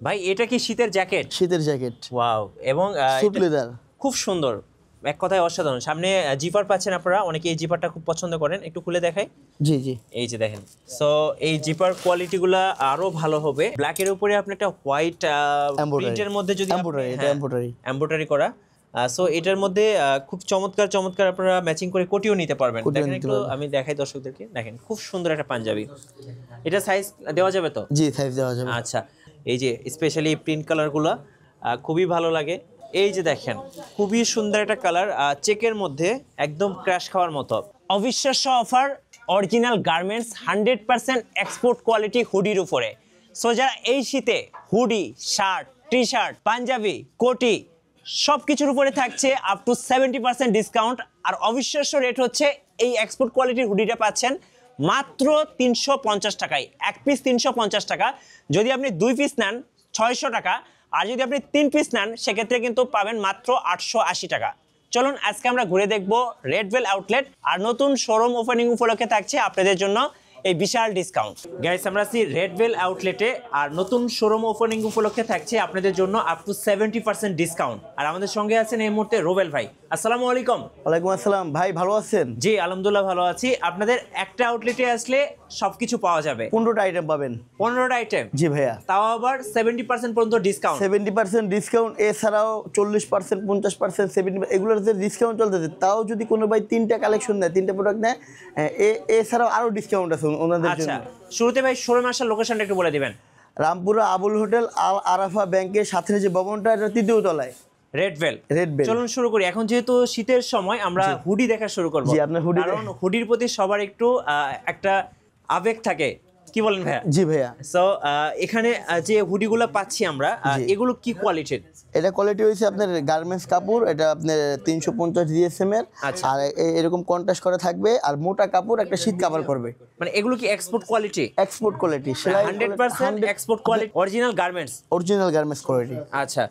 ভাই এটা কি শীতের জ্যাকেট? শীতের জ্যাকেট, ওয়াও, এবং স্যুট লেদার, খুব সুন্দর, এক কথায় অসাধারণ। সামনে জিপার পাচ্ছেন আপনারা, অনেকে এই জিপারটা খুব পছন্দ করেন, একটু খুলে দেখাই। জি জি, এই যে দেখেন, সো এই জিপার কোয়ালিটিগুলো আরো ভালো হবে। ব্ল্যাকের উপরে আপনি একটা হোয়াইট প্রিন্টের মধ্যে যদি এমব্রয়ডারি করা, সো এটার মধ্যে খুব চমৎকার চমৎকার আপনারা ম্যাচিং করে কোটিও নিতে পারবেন। দেখেন একটু আমি দেখাই দর্শকদেরকে, দেখেন খুব সুন্দর একটা পাঞ্জাবি। এটা সাইজ দেওয়া যাবে তো? জি সাইজ দেওয়া যাবে। আচ্ছা, এই যে স্পেশালি প্রিন্ট কালারগুলো খুবই ভালো লাগে। এই যে দেখেন খুবই সুন্দর একটা কালার, চেকের মধ্যে একদম ক্র্যাশ খাওয়ার মতো। অবিশ্বাস্য offer, original garments, 100% export quality হুডির উপরে। সো যারা এই শীতে hoodie, shirt, T shirt, panjabi, কোটি সব কিছুর উপরে থাকছে আপ টু 70% ডিসকাউন্ট। আর অবিশ্বাস্য রেট হচ্ছে, এই এক্সপোর্ট কোয়ালিটির হুডিটা পাচ্ছেন মাত্র 350 টাকায়। এক পিস 350 টাকা, যদি আপনি 2 পিস নেন 600 টাকা, আর যদি আপনি 3 পিস নেন সেক্ষেত্রে কিন্তু পাবেন মাত্র 880 টাকা। চলুন আজকে আমরা ঘুরে দেখব রেডভেল আউটলেট, আর নতুন শোরুম ওপেনিং উপলক্ষে থাকছে আপনাদের জন্য এই বিশাল ডিসকাউন্ট। গাইস, আমরা আছি রেডভেল আউটলেটে, আর নতুন শোরুম ওপেনিং উপলক্ষে থাকছে আপনাদের জন্য আপ টু 70% ডিসকাউন্ট। আর আমাদের সঙ্গে আছেন এই মুহূর্তে রুবেল ভাই। আসসালামু আলাইকুম। ওয়ালাইকুম আসসালাম ভাই, ভালো আছেন? জি আলহামদুলিল্লাহ ভালো আছি। আপনাদের একটা আউটলেটে আসলে সবকিছু পাওয়া যাবে। 15টা আইটেম পাবেন। 15টা আইটেম? জি ভাইয়া। তাও আবার 70% পর্যন্ত ডিসকাউন্ট। 70% ডিসকাউন্ট, এছাড়াও 40%, 50%, 70, এগুলোর যে ডিসকাউন্ট চলতেছে, তাও যদি কোনো ভাই 3টা কালেকশন নেয়, 3টা প্রোডাক্ট নেয়, এছাড়াও আরো ডিসকাউন্ট আছে ওনাদের জন্য। আচ্ছা, শুরুতে ভাই শোরুম আসার লোকেশনটা একটু বলে দিবেন। রামপুরা আবুল হোটেল, আল আরাফা ব্যাংকের সাথে যে ভবনটা, এটা 3য় তলায় রেডভেল। রেডভেল। চলুন শুরু করি। এখন যেহেতু শীতের সময়, আমরা হুডি দেখা শুরু করব। জি, আপনার হুডি, কারণ হুডির প্রতি সবার একটু একটা আবেগ থাকে, কি বলেন ভাইয়া? জি ভাইয়া। সো এখানে যে হুডিগুলো পাচ্ছি আমরা, এগুলো কি কোয়ালিটির? এটা কোয়ালিটি হয়েছে আপনার গার্মেন্টস কাপড়, এটা আপনার 350 জিএসএম এর, আর এরকম কন্ট্রাস্ট করে থাকবে, আর মোটা কাপড় একটা শীত কভার করবে। মানে এগুলো কি export quality? Export quality, 100% export quality, original garments, original garments quality. আচ্ছা,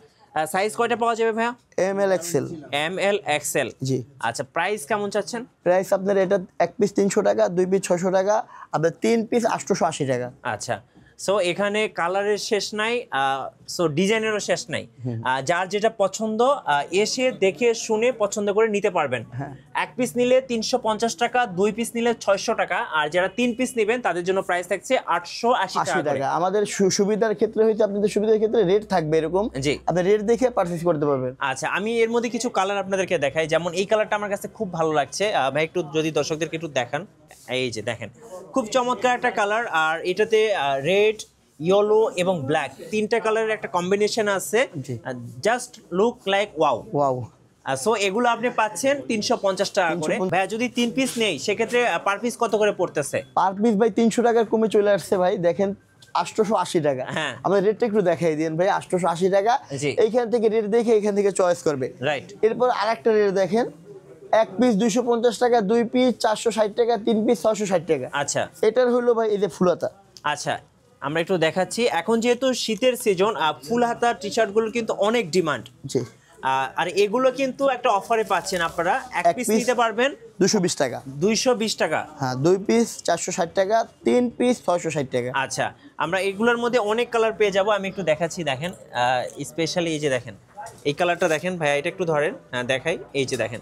সাইজ কয়টা পাওয়া যাবে ভাইয়া? M L XL. এমএল এক্সেল, জি। আচ্ছা, প্রাইস কেমন চাচ্ছেন? প্রাইস আপনার এটা 1 পিস 300 টাকা, 2 পিস 600 টাকা, আপনার 3 পিস 880 টাকা। আচ্ছা, সো এখানে কালারের শেষ নাই, সো ডিজাইনেরও শেষ নাই। যার যেটা পছন্দ এসে দেখে শুনে পছন্দ করে নিতে পারবেন। এক পিস নিলে 350 টাকা, 2 পিস নিলে 600 টাকা, আর যারা 3 পিস নেবেন তাদের জন্য প্রাইস থাকছে 880 টাকা। আমাদের সুবিধার ক্ষেত্রে হইতে, আপনাদের সুবিধার ক্ষেত্রে রেট থাকবে এরকম, জি, আপনি রেট দেখে পারচেজ করতে পারবেন। আচ্ছা, আমি এর মধ্যে কিছু কালার আপনাদেরকে দেখাই। যেমন এই কালারটা আমার কাছে খুব ভালো লাগছে ভাই, একটু যদি দর্শকদেরকে একটু দেখান। এই যে দেখেন, খুব চমৎকার একটা কালার, আর এটাতে রেড, ইয়েলো এবং ব্ল্যাক 3টা কালারের একটা কম্বিনেশন আছে। Just look like wow wow. So এগুলো আপনি পাচ্ছেন 350 টাকা করে। ভাই যদি 3 পিস নেই সেক্ষেত্রে পার পিস কত করে পড়তেছে? পার পিস ভাই 300 টাকার কমে চলে আসছে ভাই, দেখেন 880 টাকা। হ্যাঁ, আমাদের রেটটা একটু দেখাই দিন ভাই। 880 টাকা, এইখান থেকে রেট দেখে এখান থেকে চয়েস করবে। রাইট। এরপর আরেকটা রেট দেখেন, 1 পিস 250 টাকা, 2 পিস 460 টাকা, 3 পিস 660 টাকা। আচ্ছা, এটার হলো ভাই এই যে ফুলহাতা। আচ্ছা, আমরা একটু দেখাচ্ছি। এখন যেহেতু শীতের সিজন, ফুল হাতা টি শার্ট গুলোর কিন্তু অনেক ডিমান্ড। জি। আর এগুলো কিন্তু একটা অফারে পাচ্ছেন আপনারা, এক পিস নিতে পারবেন 220 টাকা। 220 টাকা। হ্যাঁ, 2 পিস 460 টাকা, 3 পিস 660 টাকা। আচ্ছা, আমরা এগুলোর মধ্যে অনেক কালার পেয়ে যাব। আমি একটু দেখাচ্ছি, দেখেন স্পেশালি এই যে দেখেন এই কালারটা দেখেন ভাইয়া, এটা একটু ধরেন, দেখাই। এই যে দেখেন,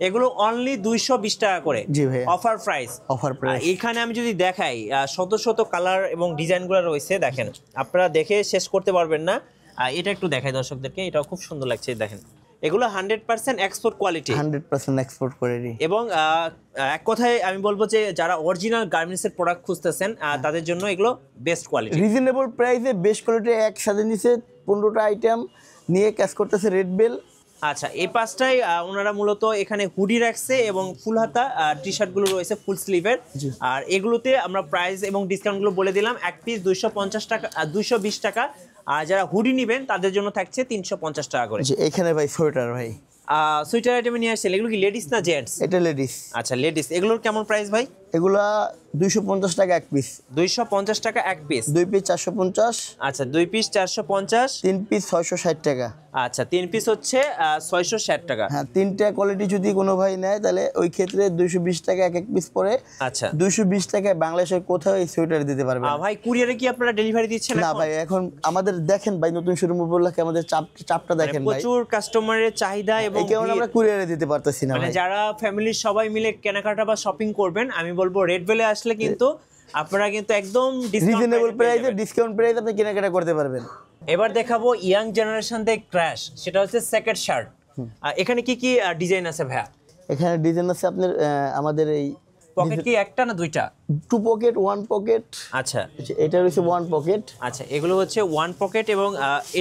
এগুলো অনলি 220 টাকা করে। জি ভাই, অফার প্রাইস। Offer price. এখানে আমি যদি দেখাই শত শত কালার এবং ডিজাইনগুলো রয়েছে, দেখেন আপনারা দেখে শেষ করতে পারবেন না। এটা একটু দেখাই দর্শকদেরকে, এটাও খুব সুন্দর লাগছে, দেখেন এগুলো 100% এক্সপোর্ট কোয়ালিটি। 100% export quality. এবং এক কথায় আমি বলবো যে যারা অরিজিনাল গার্মেন্টসের প্রোডাক্ট খুঁজতেছেন তাদের জন্য এগুলো বেস্ট কোয়ালিটি, রিজনেবল প্রাইসে বেস্ট কোয়ালিটি একসাথে নিচে 15টা আইটেম নিয়ে কাজ করতেছে রেডবেল। আচ্ছা, এই পাঁচটাই ওনারা মূলত এখানে হুডি রাখছে এবং ফুল হাতা টি শার্টগুলো রয়েছে ফুল স্লিভের। আর এগুলোতে আমরা প্রাইস এবং ডিসকাউন্টগুলো বলে দিলাম। এক পিস 250 টাকা, 220 টাকা, আর যারা হুডি নেবেন তাদের জন্য থাকছে 350 টাকা করে। এখানে ভাই সোয়েটার, ভাই সুইটার আইটেমে নিয়ে আসছেন, এগুলো কি লেডিস না জেন্টস? এটা লেডিস। আচ্ছা, লেডিস। এগুলোর কেমন প্রাইস ভাই? এগুলা 250 টাকা এক পিস, 250 টাকা এক পিস। 2 পিস 450, আচ্ছা 2 পিস 450, 3 পিস 660 টাকা। আচ্ছা 3 পিস হচ্ছে 660 টাকা। হ্যাঁ, 3টা কোয়ালিটি যদি কোনো ভাই নেয় তাহলে ওই ক্ষেত্রে 220 টাকা এক এক পিস পড়ে। আচ্ছা 220 টাকায় বাংলাদেশের কোথাও এই সোয়েটার দিতে পারবে না। ভাই কুরিয়ারে কি আপনারা ডেলিভারি দিচ্ছেন না এখন? ভাই, এখন আমাদের দেখেন ভাই, নতুন শোরুম উপলক্ষে আমাদের চাপটা দেখেন ভাই, প্রচুর কাস্টমারের চাহিদা এবং এই কারণে আমরা কুরিয়ারে দিতে পারতেছি না মানে ভাই। যারা ফ্যামিলির সবাই মিলে কেনাকাটা বা শপিং করবেন, আমি বলবো রেড ভ্যালি আসলে কিন্তু আপনারা কিন্তু একদম রিজনেবল প্রাইসে, ডিসকাউন্ট প্রাইসে আপনি কেনাকাটা করতে পারবেন। এবার দেখাবো ইয়াং জেনারেশনদের ক্র্যাশ, সেটা হচ্ছে সেকেন্ড শার্ট। এখানে কি কি ডিজাইন আছে ভাইয়া? এখানে ডিজাইন আছে আপনার আমাদের এই পকেট কি একটা না দুইটা? 2 পকেট 1 পকেট। আচ্ছা এটা হচ্ছে 1 পকেট। আচ্ছা এগুলো হচ্ছে 1 পকেট এবং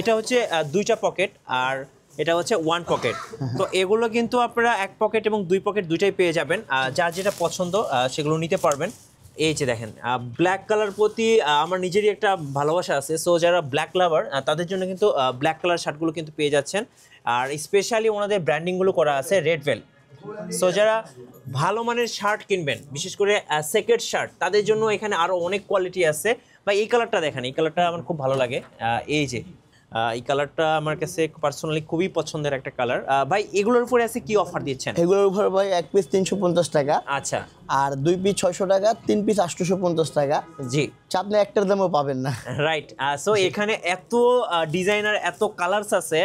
এটা হচ্ছে দুইটা পকেট, আর এটা হচ্ছে 1 পকেট। তো এগুলো কিন্তু আপনারা 1 পকেট এবং 2 পকেট দুইটাই পেয়ে যাবেন, যার যেটা পছন্দ সেগুলো নিতে পারবেন। এই যে দেখেন ব্ল্যাক কালার প্রতি আমার নিজেরই একটা ভালোবাসা আছে, সো যারা ব্ল্যাক লাভার তাদের জন্য কিন্তু ব্ল্যাক কালার শার্টগুলো কিন্তু পেয়ে যাচ্ছেন। আর স্পেশালি ওনাদের ব্র্যান্ডিংগুলো করা আছে রেড ভেল। সো যারা ভালো মানের শার্ট কিনবেন, বিশেষ করে সেকেন্ড শার্ট, তাদের জন্য এখানে আরও অনেক কোয়ালিটি আছে। বা এই কালারটা দেখেন, এই কালারটা আমার খুব ভালো লাগে। এই যে এই কালারটা আমার কাছে পার্সোনালি খুবই পছন্দের একটা কালার। ভাই এগুলোর উপরে আছে কি অফার দিচ্ছেন? এগুলোর উপর ভাই 1 পিস 350 টাকা, আচ্ছা আর 2 পিস 600 টাকা, 3 পিস 850 টাকা। জি আপনি একটার দামও পাবেন না। রাইট। সো এখানে এত ডিজাইনার, এত কালার্স আছে।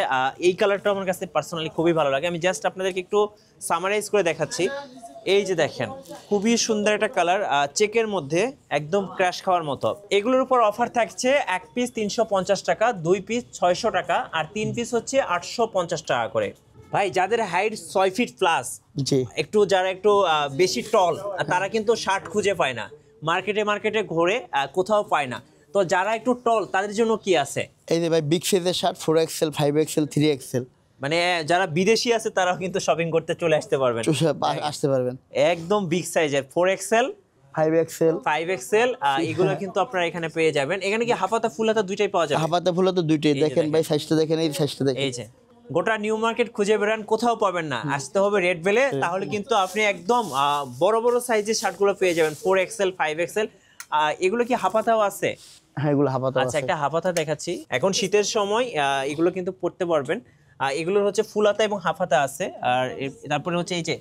এই কালারটা আমার কাছে পার্সোনালি খুবই ভালো লাগে। আমি জাস্ট আপনাদেরকে একটু সামারাইজ করে দেখাচ্ছি। এই যে দেখেন খুবই সুন্দর একটা কালার, চেকের মধ্যে একদম ক্র্যাশ খাওয়ার মতো। এগুলোর উপর অফার থাকছে 1 পিস 350 টাকা, 2 পিস 600 টাকা, আর 3 পিস হচ্ছে 850 টাকা করে। ভাই যাদের হাইট 6 ফিট প্লাস, জি, একটু যারা একটু বেশি টল, তারা কিন্তু শার্ট খুঁজে পায় না, মার্কেটে ঘোরে কোথাও পায় না। তো যারা একটু টল তাদের জন্য কি আছে? এই যে ভাই বিগ সাইজের শার্ট 4XL 5XL 3XL, মানে যারা বিদেশি আছে তারাও কিন্তু শপিং করতে চলে আসতে পারবেন, আসতে পারবেন। একদম বিগ সাইজের 4XL 5XL 5XL এগুলো কিন্তু আপনারা এখানে পেয়ে যাবেন। এখানে কি হাফাতা ফুল হাতা দুইটাই পাওয়া যাবে? হাফাতা ফুল তো দুইটাই। দেখেন ভাই সাইজটা দেখেন, এই সাইজটা দেখেন। এই যে গোটা নিউ মার্কেট খুঁজে বেড়ান, কোথাও পাবেন না, আসতে হবে রেড ভেলে। তাহলে কিন্তু আপনি একদম বড় বড় সাইজের শার্টগুলো পেয়ে যাবেন, 4XL 5XL। এগুলো কি হাফাতাও আছে? হ্যাঁ, এগুলো হাফাতা আচ্ছা আছে। একটা হাফাতা দেখাচ্ছি। এখন শীতের সময় এগুলো কিন্তু পরতে পারবেন। এগুলোর হচ্ছে ফুল হাতা এবং হাফ হাতা আছে। আর তারপরে হচ্ছে এই যে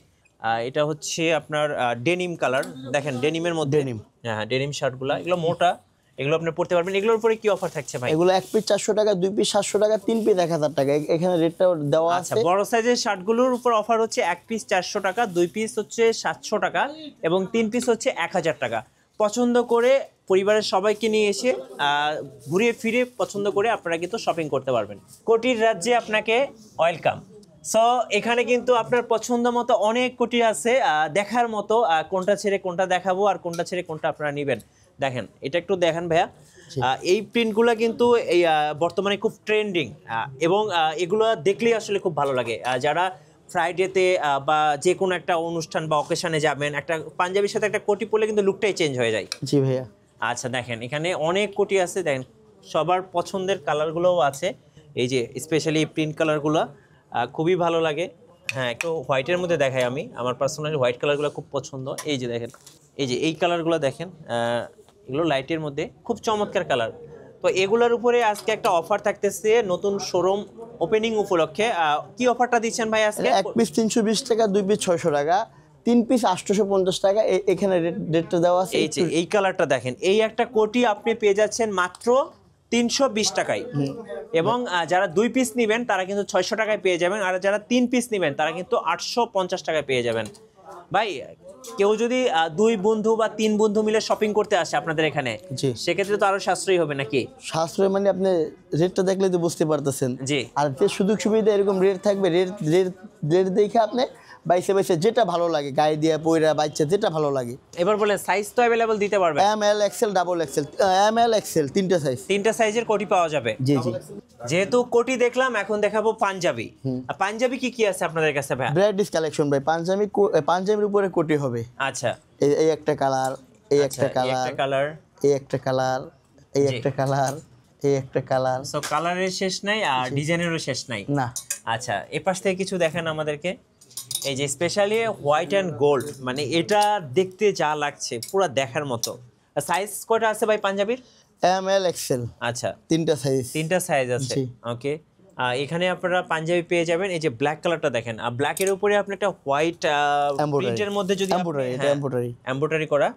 এটা হচ্ছে আপনার ডেনিম কালার, দেখেন ডেনিমের মধ্যে। হ্যাঁ ডেনিম শার্টগুলো, এগুলো মোটা, এগুলো আপনি পড়তে পারবেন। এগুলোর উপরে কি অফার থাকছে ভাই? এগুলো 1 পিস 400 টাকা, 2 পিস 700 টাকা, 3 পিস 1000 টাকা। এখানে রেটটা দেওয়া আছে। আচ্ছা বড় সাইজের শার্টগুলোর উপর অফার হচ্ছে 1 পিস 400 টাকা, 2 পিস হচ্ছে 700 টাকা এবং 3 পিস হচ্ছে 1000 টাকা। পছন্দ করে পরিবারের সবাইকে নিয়ে এসে ঘুরে ফিরে পছন্দ করে আপনারা কিন্তু শপিং করতে পারবেন। কোটির রাজ্যে আপনাকে ওয়েলকাম। সো এখানে কিন্তু আপনার পছন্দ মতো অনেক কোটি আছে, দেখার মতো। কোনটা ছেড়ে কোনটা দেখাবো আর কোনটা ছেড়ে কোনটা আপনারা নেবেন, দেখেন এটা একটু দেখেন ভাইয়া। এই প্রিন্টগুলো কিন্তু এই বর্তমানে খুব ট্রেন্ডিং এবং এগুলো দেখলেই আসলে খুব ভালো লাগে। যারা ফ্রাইডেতে বা যে কোনো একটা অনুষ্ঠান বা অকেশনে যাবেন, একটা পাঞ্জাবির সাথে একটা কোটি পরলে কিন্তু লুকটাই চেঞ্জ হয়ে যায়। জি ভাইয়া। আচ্ছা দেখেন এখানে অনেক কোটি আছে, দেখেন সবার পছন্দের কালারগুলোও আছে। এই যে স্পেশালি প্রিন্ট কালারগুলো খুবই ভালো লাগে। হ্যাঁ একটু হোয়াইটের মধ্যে দেখাই আমি, আমার পার্সোনালি হোয়াইট কালারগুলো খুব পছন্দ। এই যে দেখেন, এই যে এই কালারগুলো দেখেন, এগুলো লাইটের মধ্যে খুব চমৎকার কালার। তো এগুলোর উপরে আজকে একটা অফার থাকতেছে নতুন শোরুম ওপেনিং উপলক্ষে। কি অফারটা দিচ্ছেন ভাই আজকে? 1 পিস 320 টাকা, 2 পিস 600 টাকা, 3 পিস 850 টাকা। এখানে রেটটা দেওয়া আছে। এই যে এই কালারটা দেখেন, এই একটা কোটি আপনি পেয়ে যাচ্ছেন মাত্র 320 টাকায়। এবং যারা 2 পিস নেবেন তারা কিন্তু 600 টাকায় পেয়ে যাবেন, আর যারা 3 পিস নেবেন তারা কিন্তু 850 টাকায় পেয়ে যাবেন। ভাই কেউ যদি 2 বন্ধু বা 3 বন্ধু মিলে শপিং করতে আসে আপনাদের এখানে, সেক্ষেত্রে তো আরো সাশ্রয়ী হবে নাকি? সাশ্রয় মানে আপনি রেটটা দেখলে তো বুঝতে পারতেছেন। জি। আর যে সুযোগ সুবিধা এরকম রেট থাকবে, রেট দেখে আপনি বাইসে যেটা ভালো লাগে, গায়ে দিয়ে পয়রা বাচ্চা যেটা ভালো লাগে। এবার বলেন সাইজ তো अवेलेबल দিতে পারবেন? ML XL double XL, ML XL তিনটা সাইজ। তিনটা সাইজের কোটি পাওয়া যাবে। জি জি। যেহেতু কোটি দেখলাম, এখন দেখাবো পাঞ্জাবি। পাঞ্জাবি কি কি আছে আপনাদের কাছে ভাই? ব্রাইডিস কালেকশন ভাই। পাঞ্জাবির উপরে কোটি হবে। আচ্ছা এই একটা কালার, এই একটা কালার, এই একটা কালার, এই একটা কালার, এই একটা কালার। সো কালারের শেষ নাই আর ডিজাইনেরও শেষ নাই না। আচ্ছা এ পাশ থেকে কিছু দেখেন আমাদেরকে। এই যে স্পেশালি হোয়াইট অ্যান্ড গোল্ড, মানে এটা দেখতে যা লাগছে পুরো দেখার মতো। সাইজ কয়টা আছে ভাই পাঞ্জাবির? এম এল এক্সেল, আচ্ছা, তিনটা সাইজ। তিনটা সাইজ আছে। জি। ওকে, এখানে আপনারা পাঞ্জাবি পেয়ে যাবেন। এই যে ব্ল্যাক কালারটা দেখেন, আর ব্ল্যাকের উপরে আপনি একটা হোয়াইট প্রিন্টের মধ্যে যদি এমব্রয়ডারি করা,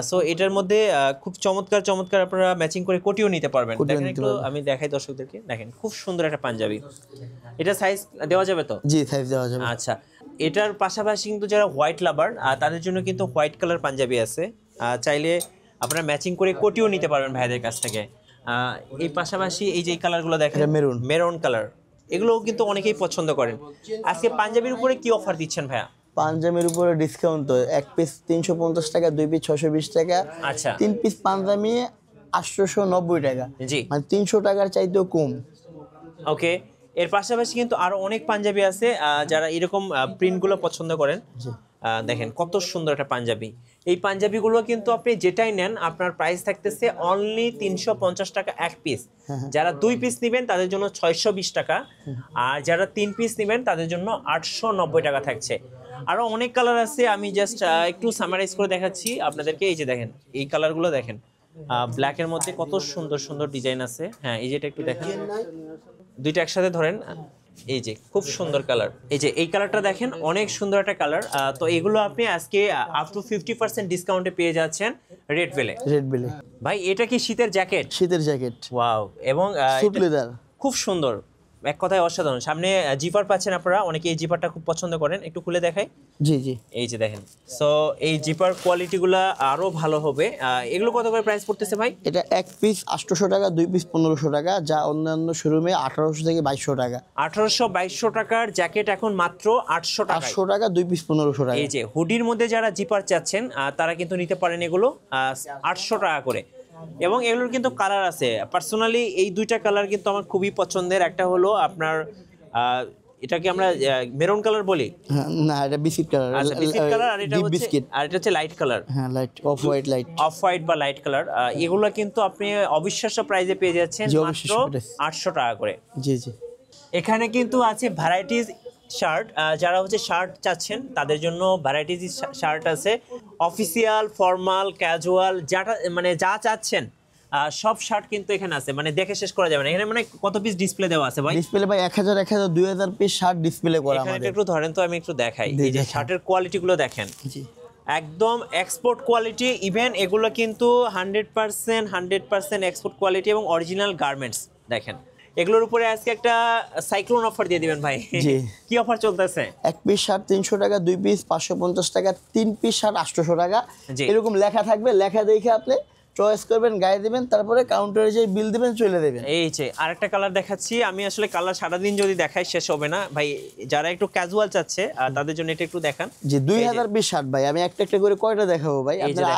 সো এটার মধ্যে খুব চমৎকার চমৎকার আপনারা ম্যাচিং করে কোটিও নিতে পারবেন। দেখেন একটু আমি দেখাই দর্শকদেরকে, দেখেন খুব সুন্দর একটা পাঞ্জাবি। এটা সাইজ দেওয়া যাবে তো? জি, সাইজ দেওয়া যাবে। আচ্ছা, এটার পাশাপাশি কিন্তু যারা হোয়াইট লাভার তাদের জন্য কিন্তু হোয়াইট কালার পাঞ্জাবি আছে, চাইলে আপনারা ম্যাচিং করে কোটিও নিতে পারবেন ভাইদের কাছ থেকে। এই পাশাপাশি এই যে এই কালারগুলো দেখেন, মেরুন কালার, এগুলোও কিন্তু অনেকেই পছন্দ করেন। আজকে পাঞ্জাবির উপরে কি অফার দিচ্ছেন ভাইয়া? পাঞ্জাবির উপরে ডিসকাউন্ট তো, এক পিস 350 টাকা, 2 পিস 620 টাকা, আচ্ছা, 3 পিস পাঞ্জাবি 890 টাকা, জি, মানে 300 টাকার চাইতেও কম। ওকে, এর পাশাপাশি কিন্তু আরো অনেক পাঞ্জাবি আছে যারা এরকম প্রিন্টগুলো পছন্দ করেন। দেখেন কত সুন্দর একটা পাঞ্জাবি। এই পাঞ্জাবিগুলো কিন্তু আপনি যেটাই নেন আপনার প্রাইস থাকতেছে অনলি 350 টাকা এক পিস। যারা 2 পিস নেবেন তাদের জন্য 620 টাকা, আর যারা 3 পিস নেবেন তাদের জন্য 890 টাকা থাকছে। আরো অনেক কালার আছে, আমি জাস্ট একটু সামারাইজ করে দেখাচ্ছি আপনাদেরকে। এই যে দেখেন এই কালারগুলো দেখেন, ব্ল্যাকের মধ্যে কত সুন্দর সুন্দর ডিজাইন আছে। হ্যাঁ, এই যেটা একটু দেখেন, দুইটা একসাথে ধরেন, এই যে খুব সুন্দর কালার। এই যে এই কালারটা দেখেন, অনেক সুন্দর একটা কালার। তো এগুলো আপনি আজকে আপ টু 50% ডিসকাউন্টে পেয়ে যাচ্ছেন রেড বেলে। ভাই এটা কি শীতের জ্যাকেট? শীতের জ্যাকেট, ওয়াও, এবং সুট লেদার, খুব সুন্দর, এক কথায় অসাধারণ। সামনে জিপার পাচ্ছেন আপনারা, অনেকে এই জিপারটা খুব পছন্দ করেন, একটু খুলে দেখাই। জি জি, এই যে দেখেন, সো এই জিপার কোয়ালিটিগুলো আরো ভালো হবে। এগুলো কত করে প্রাইস পড়তেছে ভাই? এটা এক পিস 800 টাকা, 2 পিস 1500 টাকা, যা অন্যান্য শোরুমে 1800 থেকে 2200 টাকা। 1800-2200 টাকার জ্যাকেট এখন মাত্র 800 টাকা। 800 টাকা, 2 পিস 1500 টাকা। এই যে হুডির মধ্যে যারা জিপার চাচ্ছেন তারা কিন্তু নিতে পারেন এগুলো 800 টাকা করে। এবং এগুলোর কিন্তু কালার আছে। পার্সোনালি এই দুইটা কালার কিন্তু আমার খুবই পছন্দের। একটা হলো আপনার এটাকে আমরা মেরুন কালার বলি, না এটা বিস্কিট কালার। আচ্ছা, বিস্কিট কালার, আর এটা হচ্ছে লাইট কালার। হ্যাঁ, লাইট অফ হোয়াইট বা লাইট কালার। এগুলো কিন্তু আপনি অবিশ্বাস্য প্রাইসে পেয়ে যাচ্ছেন মাত্র 800 টাকা করে। জি জি, এখানে কিন্তু আছে ভ্যারাইটিস শার্ট। যারা হচ্ছে শার্ট চাচ্ছেন তাদের জন্য ভ্যারাইটিস শার্ট আছে, অফিসিয়াল, ফর্মাল, ক্যাজুয়াল, যাটা মানে যা চাচ্ছেন সব শার্ট কিন্তু এখানে আছে, মানে দেখে শেষ করা যাবে না। এখানে মানে কত পিস ডিসপ্লে দেওয়া আছে ভাই? ডিসপ্লে ভাই 1000 2000 পিস শার্ট ডিসপ্লে করা আমাদের। এখানে একটু ধরেন তো, আমি একটু দেখাই। এই যে শার্টের কোয়ালিটিগুলো দেখেন, জি, একদম এক্সপোর্ট কোয়ালিটি। ইভেন এগুলো কিন্তু 100% এক্সপোর্ট কোয়ালিটি এবং অরিজিনাল গার্মেন্টস। দেখেন এগুলোর উপরে আজকে একটা সাইক্লোন অফার দিয়ে দিবেন ভাই। জি, কি অফার চলতেছে? এক পিস শার্ট 300 টাকা, 2 পিস 550 টাকা, 3 পিস শার্ট 800 টাকা। এরকম লেখা থাকবে, লেখা দেখে আপনি চয়েস করবেন, গায়ে দিবেন, তারপরে কাউন্টারে যে বিল দিবেন চলে দেবেন। এই যে আরেকটা কালার দেখাচ্ছি আমি, আসলে কালার সারাদিন যদি দেখাই শেষ হবে না ভাই। যারা একটু ক্যাজুয়াল চাচ্ছে তাদের জন্য এটা একটু দেখান। জি, 2000 পিস শার্ট ভাই, আমি একটা একটা করে কয়টা দেখাবো ভাই, আপনারা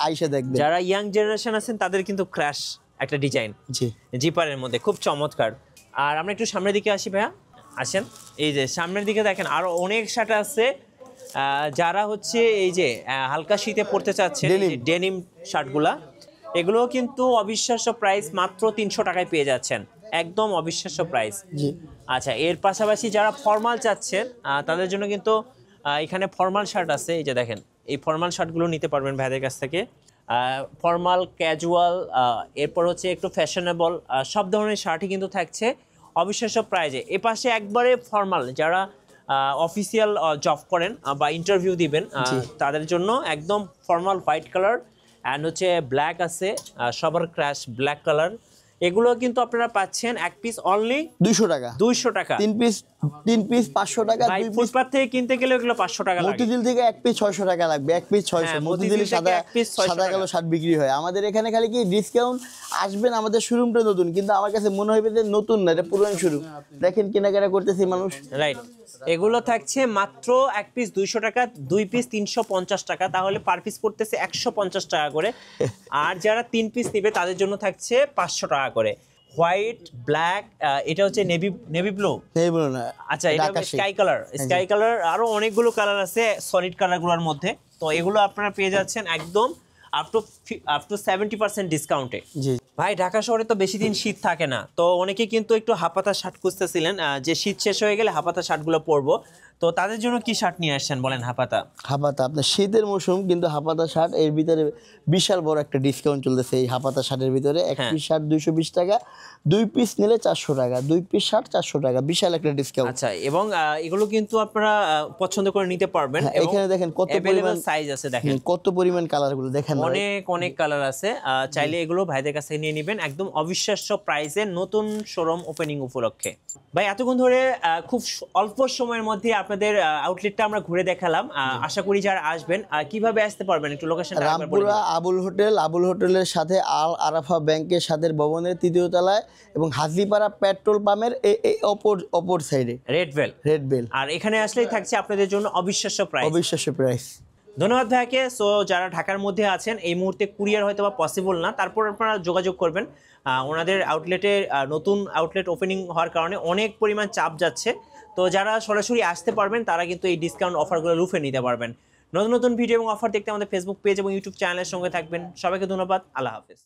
আইসা দেখবেন। যারা ইয়াং জেনারেশন আছেন তাদের কিন্তু ক্র্যাশ একটা ডিজাইন, জি, জিপারের মধ্যে খুব চমৎকার। আর আমরা একটু সামনের দিকে আসি ভাইয়া, আসেন। এই যে সামনের দিকে দেখেন আরো অনেক শার্ট আছে। যারা হচ্ছে এই যে হালকা শীতে পড়তে চাচ্ছেন, ডেনিম শার্টগুলা, এগুলো কিন্তু অবিশ্বাস্য প্রাইস, মাত্র 300 টাকায় পেয়ে যাচ্ছেন, একদম অবিশ্বাস্য প্রাইস। জি, আচ্ছা, এর পাশাপাশি যারা ফর্মাল চাচ্ছেন তাদের জন্য কিন্তু এখানে ফর্মাল শার্ট আছে। এই যে দেখেন, এই ফর্মাল শার্টগুলো নিতে পারবেন ভাইদের কাছ থেকে। ফর্মাল, ক্যাজুয়াল, এরপর হচ্ছে একটু ফ্যাশনেবল, সব ধরনের শার্টই কিন্তু থাকছে অবিশ্বাস্য প্রাইজে। এ পাশে একবারে ফর্মাল, যারা অফিসিয়াল জব করেন বা ইন্টারভিউ দিবেন তাদের জন্য একদম ফর্মাল হোয়াইট কালার অ্যান্ড হচ্ছে ব্ল্যাক আছে, সবার ক্র্যাশ ব্ল্যাক কালার। এগুলো কিন্তু আপনারা পাচ্ছেন এক পিস অনলি 200 টাকা, 200 টাকা। 3 পিস 500 টাকা। ভাই ফুটপাত থেকে কিনতে গেলে এগুলো 500 টাকা লাগে। মতিঝিল থেকে এক পিস 600 টাকা লাগবে, এক পিস 600। মতিঝিলে সাদা কালো শার্ট বিক্রি হয়। আমাদের এখানে খালি কি ডিসকাউন্ট আসবেন, আমাদের শোরুমটা নতুন, কিন্তু আমার কাছে মনে হবে যে নতুন না, এটা পুরান শোরুম। দেখেন কেনাকাটা করতেছি মানুষ, রাইট। এগুলো থাকছে মাত্র এক পিস 200 টাকা, 2 পিস 350 টাকা, তাহলে পার পিস পড়তেছে 150 টাকা করে। আর যারা 3 পিস নেবে তাদের জন্য থাকছে 500 টাকা করে। হোয়াইট, ব্ল্যাক, এটা হচ্ছে নেভি ব্লু না, আচ্ছা, এটা স্কাই কালার, আরো অনেকগুলো কালার আছে সলিড কালারগুলোর মধ্যে। তো এগুলো আপনারা পেয়ে যাচ্ছেন একদম আপ টু 70% ডিসকাউন্টে। জি। ভাই ঢাকা শহরে তো বেশি দিন শীত থাকে না, তো অনেকে কিন্তু একটু হাফাতা শার্ট খুঁজতেছিলেন, যে শীত শেষ হয়ে গেলে হাফাতা শার্টগুলো পরবো, তো তাদের জন্য কি শার্ট নিয়ে আসছেন বলেন? হাফাতা হাফাতা আপনার শীতের মৌসুম, কিন্তু হাফাতা শার্ট এর ভিতরে বিশাল বড় একটা ডিসকাউন্ট চলতেছে এই হাফাতা শার্টের ভিতরে। এক পিস শার্ট 220 টাকা, 2 পিস নিলে 400 টাকা, 2 পিস শার্ট 400 টাকা, বিশাল একটা ডিসকাউন্ট। আচ্ছা, এবং এগুলো কিন্তু আপনারা পছন্দ করে নিতে পারবেন। এখানে দেখেন কত পরিমাণ সাইজ আছে, দেখেন কত পরিমাণ কালারগুলো দেখেন, অনেক অনেক কালার আছে। চাইলে এগুলো ভাইদের কাছে নিয়ে নেবেন একদম অবিশ্বাস্য প্রাইসে নতুন শোরুম ওপেনিং উপলক্ষে। ভাই এতক্ষণ ধরে খুব অল্প সময়ের মধ্যে আপনাদের আউটলেটটা আমরা ঘুরে দেখালাম। আশা করি যারা আসবেন কিভাবে আসতে পারবেন একটু লোকেশনটা একবার বলে রামপুরা আবুল হোটেল, আবুল হোটেলের সাথে আল আরাফা ব্যাংকের সাথে ভবনের 3য় তলায় এবং হাজিপাড়া পেট্রোল পাম্পের এই অপর সাইডে রেড বেল। আর এখানে আসলেই থাকছে আপনাদের জন্য অবিশ্বাস্য প্রাইস। ধন্যবাদ ভাইকে। সো যারা ঢাকার মধ্যে আছেন এই মুহূর্তে কুরিয়ার হয়তো বা পসিবল না, তারপর আপনারা যোগাযোগ করবেন। ওনাদের আউটলেটে নতুন আউটলেট ওপেনিং হওয়ার কারণে অনেক পরিমাণ চাপ যাচ্ছে, তো যারা সরাসরি আসতে পারবেন তারা কিন্তু এই ডিসকাউন্ট অফারগুলো লুফে নিতে পারবেন। নতুন নতুন ভিডিও এবং অফার দেখতে আমাদের ফেসবুক পেজ এবং ইউটিউব চ্যানেলের সঙ্গে থাকবেন। সবাইকে ধন্যবাদ, আল্লাহ হাফেজ।